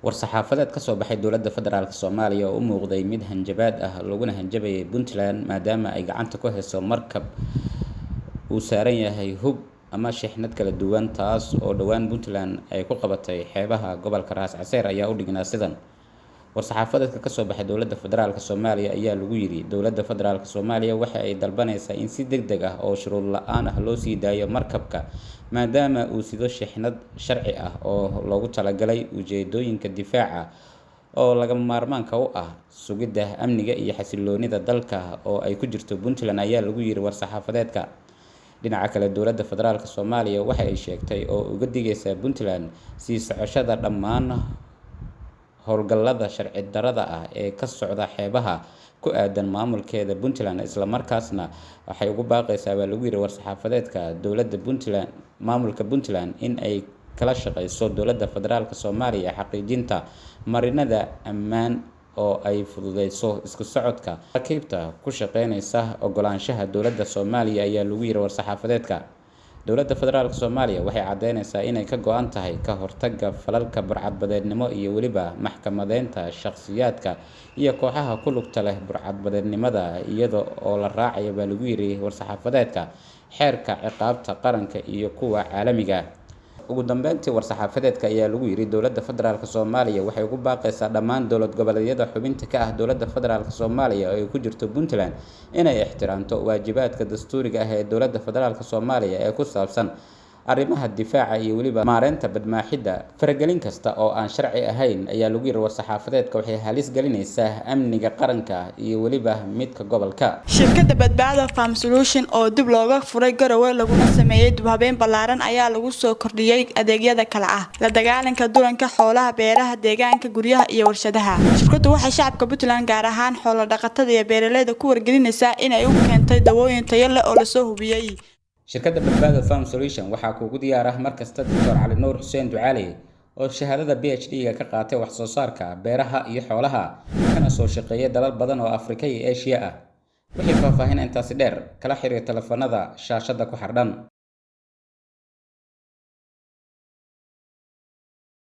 war-saxaafadeed ka soo baxay dowladda federaalk Soomaaliya oo u muuqday mid hanjabaad ah laguna hanjabayay Puntland maadaama ay gacanta ku hayso markab uu saaran yahay hub ama shixnad kala duwan taas oo dhawaan Puntland ay ku qabatay xeebaha gobolka Raas Caseer ayaa u dhignaa sidan. war-saxaafadeedka ka soo baxay dowladda federaalk Soomaaliya ayaa lagu yiri dowladda federaalk Soomaaliya waxa ay dalbanaysaa in si degdeg ah oo shuruud la'aan ah loo sii daayo markabka maadaama uu sido shixnad sharci ah oo loogu talagalay ujeedooyinka difaaca oo lagama maarmaanka u ah sugidda amniga iyo xasilloonida dalka oo ay ku jirto Puntland ayaa lagu yiri war-saxaafadeedka. dhinaca kale dowladda federaalk Soomaaliya waxa ay sheegtay oo uga digaysaa Puntland sii socoshada dhammaan howlgallada sharci darrada ah ee ka socda xeebaha ku aadan maamulkeeda Puntland isla markaasna waxay ugu baaqaysaa baa lagu yiri war-saxaafadeedka dowladda Puntland maamulka Puntland in ay kala shaqeyso dowladda federaalk Soomaaliya xaqiijinta marinada ammaan oo ay fududeyso isku socodka rakiibta ku shaqeynaysa ogolaanshaha dowladda Soomaaliya ayaa lagu yiri war-saxaafadeedka. dowladda federaalk Soomaaliya waxay cadeynaysaa inay ka go'an tahay ka hortagga falalka burcadbadeednimo iyo weliba maxkamadeynta shakhsiyaadka iyo kooxaha ku lugta leh burcadbadeednimada iyada oo la raacayo baa lagu yiri war-saxaafadeedka xeerka ciqaabta qaranka iyo kuwa caalamiga. ugu dambeyntii war-saxaafadeedka ayaa lagu yiri dowladda federaalk Soomaaliya waxay ugu baaqaysaa dhammaan dowlad goboleedyada xubinta ka ah dowladda federaalk Soomaaliya oo ay ku jirto Puntland inay ixtiraamto waajibaadka dastuuriga ah ee dowladda federaalk Soomaaliya ee ku saabsan arrimaha difaaca iyo weliba maareynta badmaaxidda. faragelin kasta oo aan sharci ahayn ayaa lagu yiri war-saxaafadeedka waxay halis gelinaysaa amniga qaranka iyo weliba midka gobolka. shirkadda badbaado Farm Solution oo dib looga furay Garowe laguna sameeyay dib habeen ballaaran ayaa lagu soo kordhiyay adeegyada kala ah la dagaalanka dulanka xoolaha, beeraha, deegaanka, guryaha iyo warshadaha. shirkaddu waxay shacabka Puntland gaar ahaan xoolo dhaqatada iyo beeraleyda ku wargelinaysaa in ay u keentay dawooyin tayo leh oo la soo hubiyay. shirkadda badbaado Farm Solution waxaa kuugu diyaar ah markasta Dr. Cali Nuur Xuseen Ducaale oo shahaadada PhD-ga ka qaatay wax soo saarka beeraha iyo xoolaha kana soo shaqeeyay dalal badan oo Afrika iyo Aasiya ah. wixii faahfaahin intaasi dheer kala xiriir telefoonada shaashada ku xardhan.